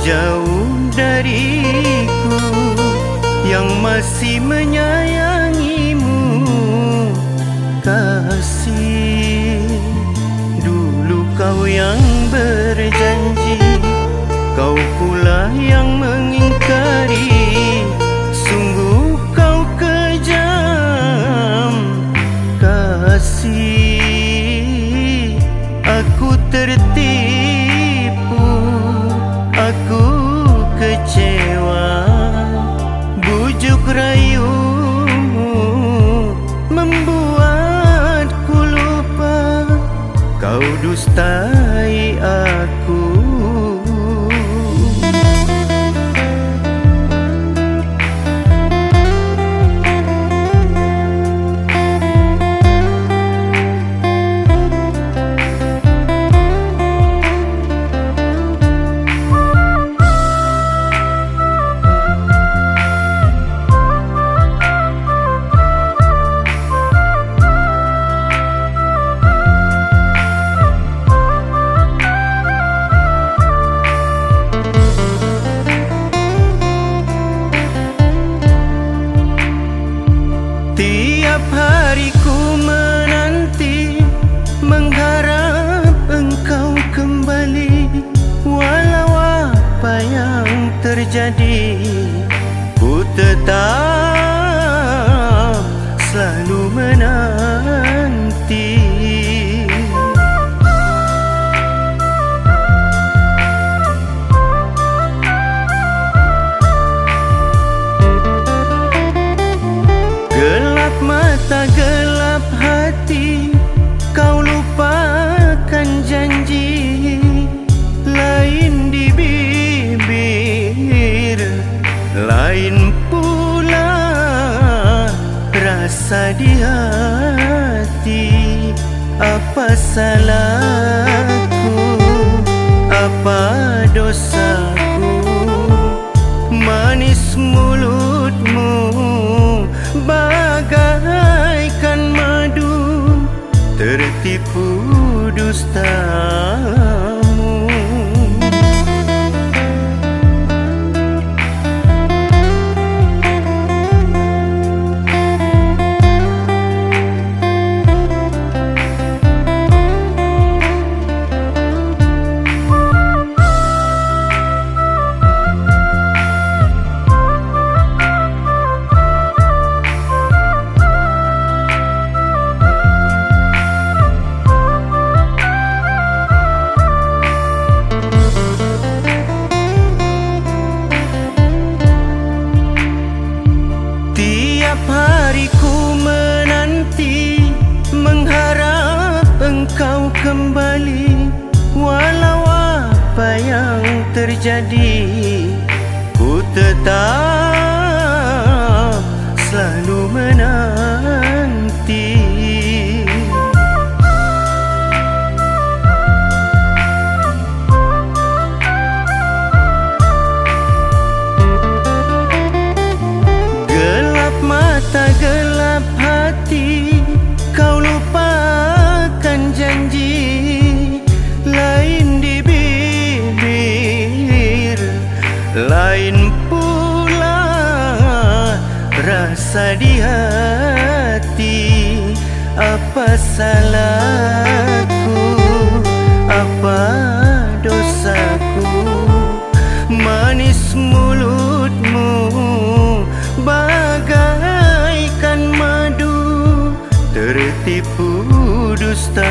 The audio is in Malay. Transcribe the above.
jauh dariku, yang masih menyayangimu, kasih. Dulu kau yang berjanji, kau pula yang mengingkari. Sungguh kau kejam, kasih. Aku tertipu, aku kecewa. Bujuk rayumu membuatku lupa. Kau dustai aku. Tiap hari ku menanti, mengharap engkau kembali. Walau apa yang terjadi, ku tetap selalu menanti. Gelap mata, gelap hati, kau lupakan janji. Lain di bibir, lain pula rasa di hati. Apa salahku, apa dosaku? Manis mulutmu bagaikan madu, tertipu dustamu. Tiap hari ku menanti, mengharap engkau kembali. Walau apa yang terjadi, ku tetap selalu menanti. Gelap hati, kau lupakan janji. Lain di bibir, lain pula rasa di hati. Apa salahku, apa dosaku? Manis mulutmu bagaikan madu, tertipu dusta.